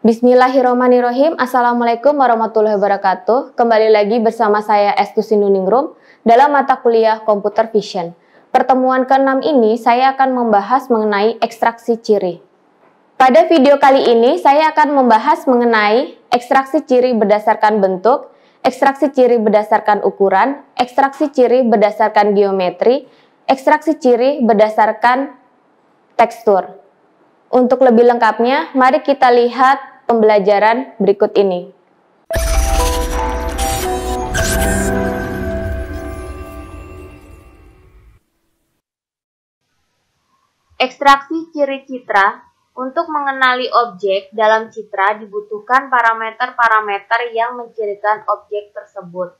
Bismillahirrahmanirrahim. Assalamualaikum warahmatullahi wabarakatuh. Kembali lagi bersama saya Estusi Nuningrum dalam mata kuliah Computer Vision. Pertemuan ke-6 ini saya akan membahas mengenai ekstraksi ciri. Pada video kali ini saya akan membahas mengenai ekstraksi ciri berdasarkan bentuk, ekstraksi ciri berdasarkan ukuran, ekstraksi ciri berdasarkan geometri, ekstraksi ciri berdasarkan tekstur. Untuk lebih lengkapnya, mari kita lihat pembelajaran berikut ini. Ekstraksi ciri citra. Untuk mengenali objek dalam citra dibutuhkan parameter-parameter yang mencirikan objek tersebut.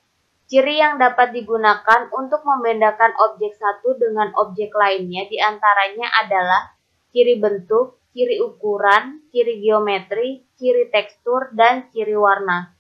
Ciri yang dapat digunakan untuk membedakan objek satu dengan objek lainnya diantaranya adalah ciri bentuk, ciri ukuran, ciri geometri, ciri tekstur, dan ciri warna.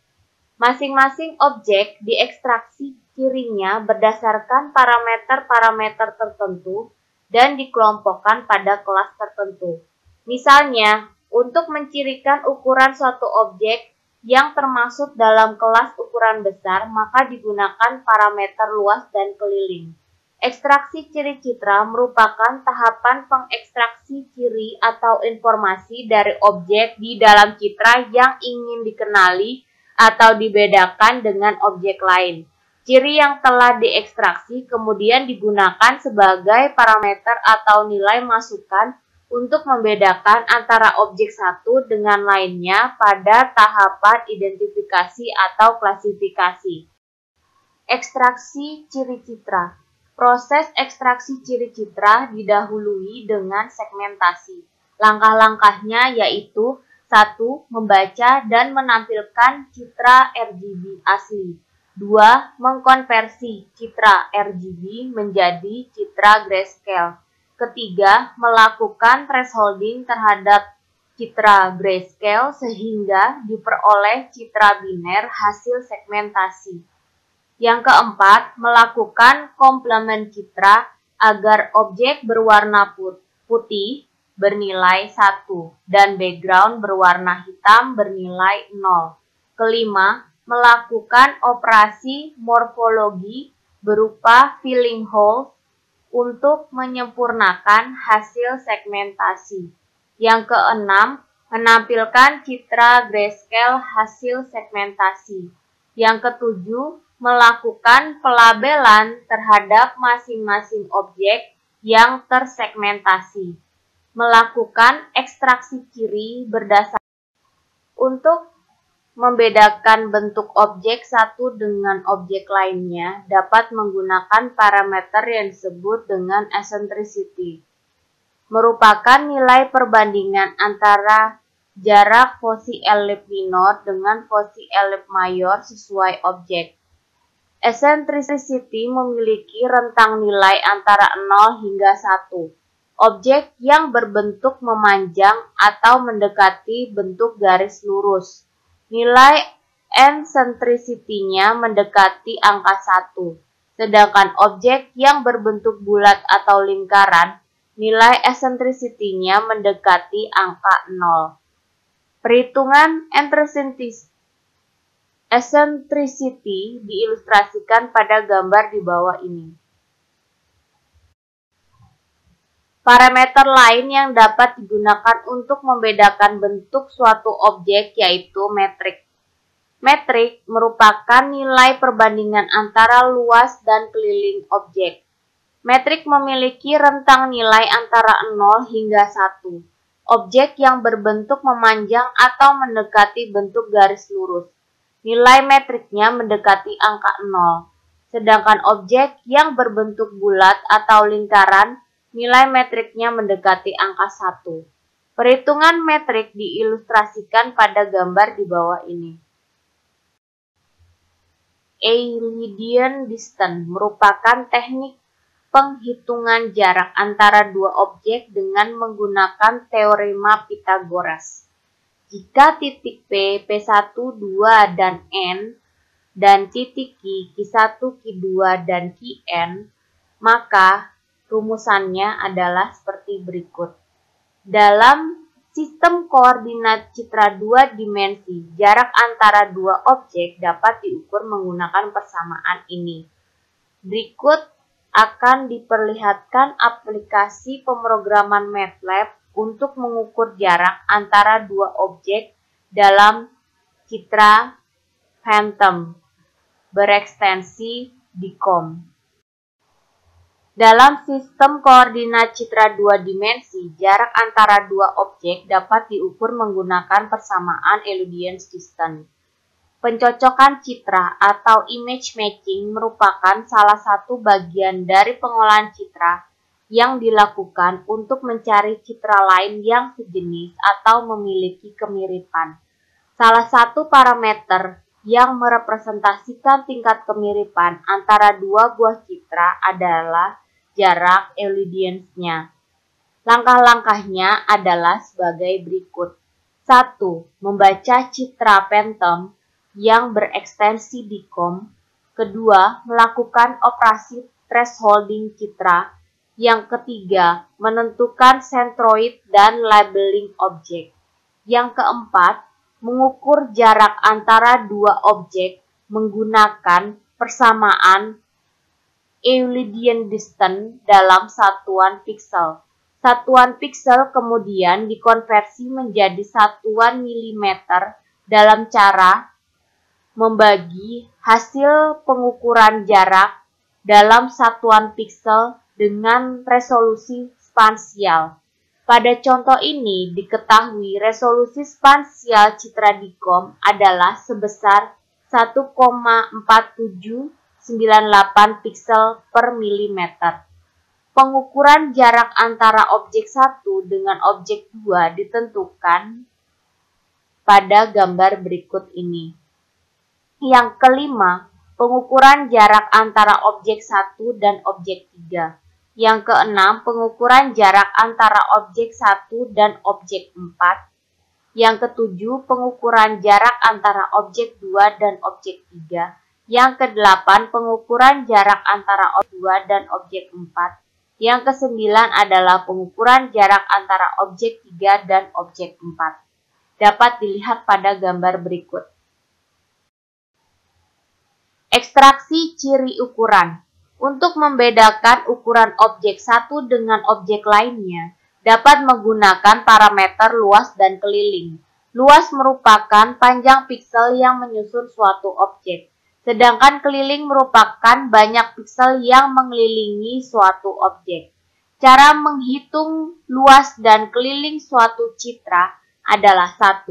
Masing-masing objek diekstraksi cirinya berdasarkan parameter-parameter tertentu dan dikelompokkan pada kelas tertentu. Misalnya, untuk mencirikan ukuran suatu objek yang termasuk dalam kelas ukuran besar, maka digunakan parameter luas dan keliling. Ekstraksi ciri citra merupakan tahapan pengekstraksi ciri atau informasi dari objek di dalam citra yang ingin dikenali atau dibedakan dengan objek lain. Ciri yang telah diekstraksi kemudian digunakan sebagai parameter atau nilai masukan untuk membedakan antara objek satu dengan lainnya pada tahapan identifikasi atau klasifikasi. Ekstraksi ciri citra. Proses ekstraksi ciri citra didahului dengan segmentasi. Langkah-langkahnya yaitu 1. Membaca dan menampilkan citra RGB asli. 2. Mengkonversi citra RGB menjadi citra grayscale. Ketiga, melakukan thresholding terhadap citra grayscale sehingga diperoleh citra biner hasil segmentasi. Yang keempat, melakukan komplement citra agar objek berwarna putih bernilai 1 dan background berwarna hitam bernilai 0. Kelima, melakukan operasi morfologi berupa filling holes untuk menyempurnakan hasil segmentasi. Yang keenam, menampilkan citra grayscale hasil segmentasi. Yang ketujuh, melakukan pelabelan terhadap masing-masing objek yang tersegmentasi. Melakukan ekstraksi ciri berdasarkan untuk membedakan bentuk objek satu dengan objek lainnya dapat menggunakan parameter yang disebut dengan eccentricity. Merupakan nilai perbandingan antara jarak foci elip minor dengan foci elip mayor sesuai objek. Eccentricity memiliki rentang nilai antara 0 hingga 1. Objek yang berbentuk memanjang atau mendekati bentuk garis lurus. Nilai eccentricity-nya mendekati angka 1, sedangkan objek yang berbentuk bulat atau lingkaran, nilai eccentricity-nya mendekati angka 0. Perhitungan eccentricity diilustrasikan pada gambar di bawah ini. Parameter lain yang dapat digunakan untuk membedakan bentuk suatu objek yaitu metrik. Metrik merupakan nilai perbandingan antara luas dan keliling objek. Metrik memiliki rentang nilai antara 0 hingga 1. Objek yang berbentuk memanjang atau mendekati bentuk garis lurus. Nilai metriknya mendekati angka 0. Sedangkan objek yang berbentuk bulat atau lingkaran, nilai metriknya mendekati angka 1. Perhitungan metrik diilustrasikan pada gambar di bawah ini. Euclidean distance merupakan teknik penghitungan jarak antara dua objek dengan menggunakan teorema Pythagoras. Jika titik P, P1, 2, dan N, dan titik Q, Q1, Q2, dan Qn, maka rumusannya adalah seperti berikut. Dalam Sistem koordinat citra dua dimensi, jarak antara dua objek dapat diukur menggunakan persamaan ini. Berikut akan diperlihatkan aplikasi pemrograman MATLAB untuk mengukur jarak antara dua objek dalam citra Phantom berekstensi DCOM. Dalam sistem koordinat citra dua dimensi, jarak antara dua objek dapat diukur menggunakan persamaan Euclidean distance. Pencocokan citra atau image matching merupakan salah satu bagian dari pengolahan citra yang dilakukan untuk mencari citra lain yang sejenis atau memiliki kemiripan. Salah satu parameter yang merepresentasikan tingkat kemiripan antara dua buah citra adalah jarak Euclidean-nya. Langkah-langkahnya adalah sebagai berikut. 1. Membaca citra Phantom yang berekstensi DCOM. Kedua, melakukan operasi thresholding citra. Yang ketiga, menentukan centroid dan labeling objek. Yang keempat, mengukur jarak antara dua objek menggunakan persamaan Euclidean distance dalam satuan piksel. Satuan piksel kemudian dikonversi menjadi satuan milimeter dalam cara membagi hasil pengukuran jarak dalam satuan piksel dengan resolusi spansial. Pada contoh ini diketahui resolusi spansial citra DCOM adalah sebesar 1,4798 piksel per milimeter. Pengukuran jarak antara objek 1 dengan objek 2 ditentukan pada gambar berikut ini. Yang kelima, pengukuran jarak antara objek 1 dan objek 3. Yang keenam, pengukuran jarak antara objek 1 dan objek 4. Yang ketujuh, pengukuran jarak antara objek 2 dan objek 3. Yang kedelapan, pengukuran jarak antara objek 2 dan objek 4. Yang kesembilan adalah pengukuran jarak antara objek 3 dan objek 4. Dapat dilihat pada gambar berikut. Ekstraksi ciri ukuran. Untuk membedakan ukuran objek satu dengan objek lainnya, dapat menggunakan parameter luas dan keliling. Luas merupakan panjang piksel yang menyusun suatu objek. Sedangkan keliling merupakan banyak piksel yang mengelilingi suatu objek. Cara menghitung luas dan keliling suatu citra adalah 1.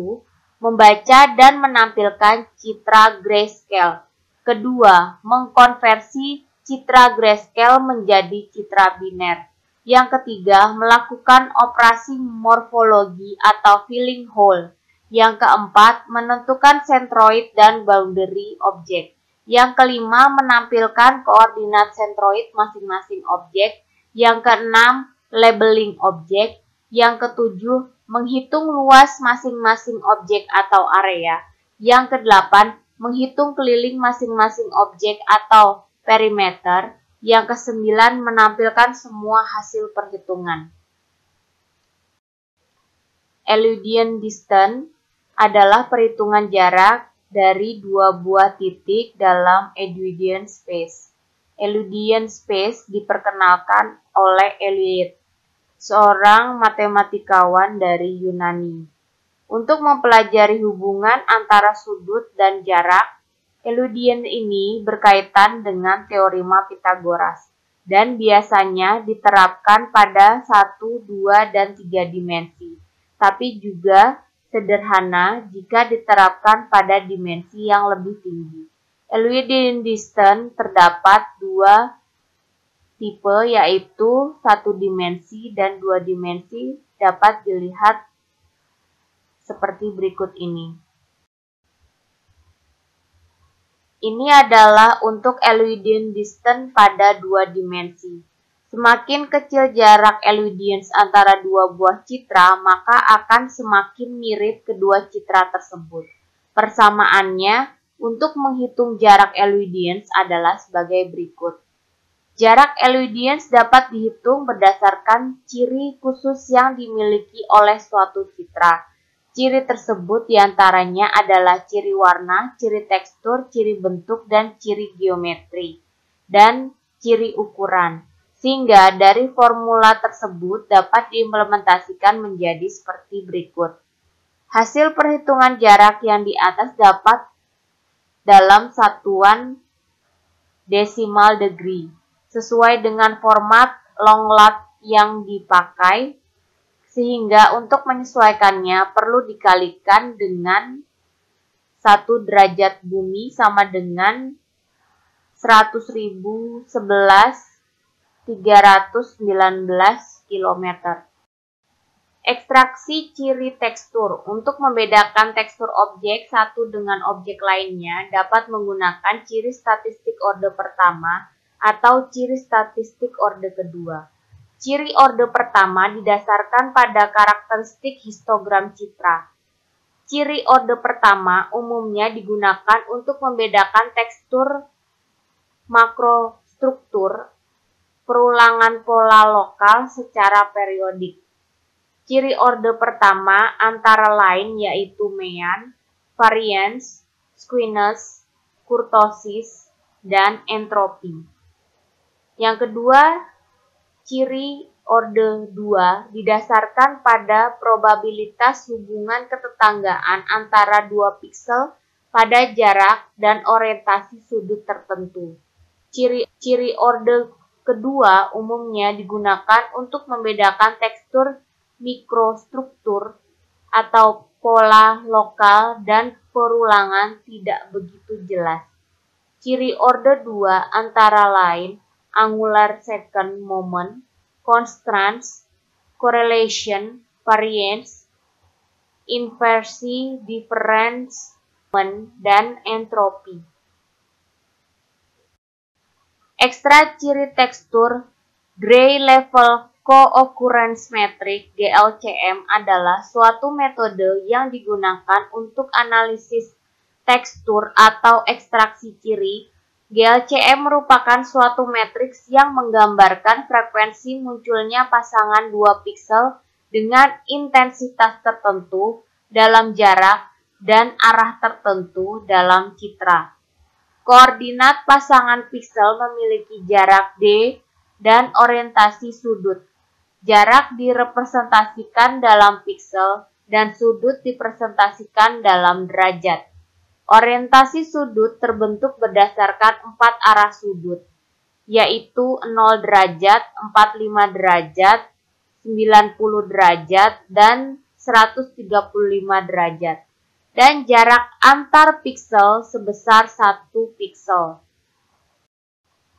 Membaca dan menampilkan citra grayscale. Kedua, mengkonversi citra grayscale menjadi citra biner. Yang ketiga, melakukan operasi morfologi atau filling hole. Yang keempat, menentukan centroid dan boundary objek. Yang kelima, menampilkan koordinat centroid masing-masing objek. Yang keenam, labeling objek. Yang ketujuh, menghitung luas masing-masing objek atau area. Yang kedelapan, menghitung keliling masing-masing objek atau perimeter. Yang kesembilan, menampilkan semua hasil perhitungan. Euclidean distance adalah perhitungan jarak dari dua buah titik dalam Euclidean space. Euclidean space diperkenalkan oleh Euclid, seorang matematikawan dari Yunani. Untuk mempelajari hubungan antara sudut dan jarak, Euclidean ini berkaitan dengan teorema Pythagoras dan biasanya diterapkan pada 1, 2, dan 3 dimensi, tapi juga sederhana jika diterapkan pada dimensi yang lebih tinggi. Euclidean distance terdapat dua tipe, yaitu 1 dimensi dan 2 dimensi, dapat dilihat seperti berikut ini. Ini adalah untuk Euclidean distance pada 2 dimensi. Semakin kecil jarak Euclidean antara dua buah citra, maka akan semakin mirip kedua citra tersebut. Persamaannya untuk menghitung jarak Euclidean adalah sebagai berikut. Jarak Euclidean dapat dihitung berdasarkan ciri khusus yang dimiliki oleh suatu citra. Ciri tersebut diantaranya adalah ciri warna, ciri tekstur, ciri bentuk, dan ciri geometri, dan ciri ukuran. Sehingga dari formula tersebut dapat diimplementasikan menjadi seperti berikut. Hasil perhitungan jarak yang di atas dapat dalam satuan desimal degree, sesuai dengan format long lat yang dipakai, sehingga untuk menyesuaikannya perlu dikalikan dengan 1 derajat bumi sama dengan 100.011.319 km. Ekstraksi ciri tekstur. Untuk membedakan tekstur objek satu dengan objek lainnya dapat menggunakan ciri statistik orde pertama atau ciri statistik orde kedua. Ciri orde pertama didasarkan pada karakteristik histogram citra. Ciri orde pertama umumnya digunakan untuk membedakan tekstur makrostruktur perulangan pola lokal secara periodik. Ciri orde pertama antara lain yaitu mean, variance, skewness, kurtosis, dan entropi. Yang kedua, ciri orde 2 didasarkan pada probabilitas hubungan ketetanggaan antara dua piksel pada jarak dan orientasi sudut tertentu. Ciri orde kedua umumnya digunakan untuk membedakan tekstur mikrostruktur atau pola lokal dan perulangan tidak begitu jelas. Ciri orde 2 antara lain angular second moment, constraints, correlation, variance, inversi, difference, dan entropi. Ekstra ciri tekstur Gray Level Co-occurrence Metric (GLCM) adalah suatu metode yang digunakan untuk analisis tekstur atau ekstraksi ciri. GLCM merupakan suatu matriks yang menggambarkan frekuensi munculnya pasangan dua piksel dengan intensitas tertentu dalam jarak dan arah tertentu dalam citra. Koordinat pasangan piksel memiliki jarak D dan orientasi sudut. Jarak direpresentasikan dalam piksel dan sudut dipresentasikan dalam derajat. Orientasi sudut terbentuk berdasarkan 4 arah sudut, yaitu 0 derajat, 45 derajat, 90 derajat, dan 135 derajat. Dan jarak antar piksel sebesar 1 piksel.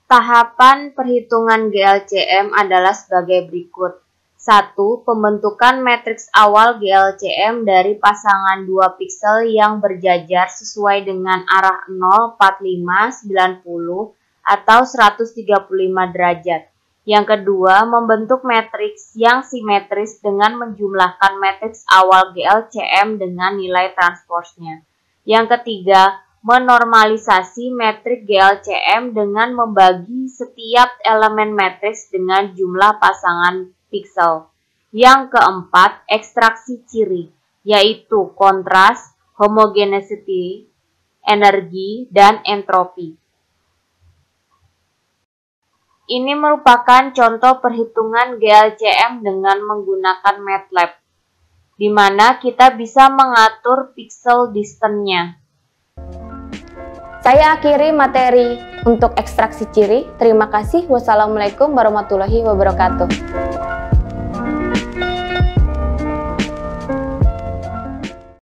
Tahapan perhitungan GLCM adalah sebagai berikut. 1. Pembentukan matriks awal GLCM dari pasangan dua piksel yang berjajar sesuai dengan arah 0, 45, 90, atau 135 derajat. Yang kedua, membentuk matriks yang simetris dengan menjumlahkan matriks awal GLCM dengan nilai transposnya. Yang ketiga, menormalisasi metrik GLCM dengan membagi setiap elemen matriks dengan jumlah pasangan piksel. Yang keempat, ekstraksi ciri, yaitu kontras, homogeneity, energi, dan entropi. Ini merupakan contoh perhitungan GLCM dengan menggunakan MATLAB, di mana kita bisa mengatur pixel distance-nya. Saya akhiri materi untuk ekstraksi ciri. Terima kasih. Wassalamualaikum warahmatullahi wabarakatuh.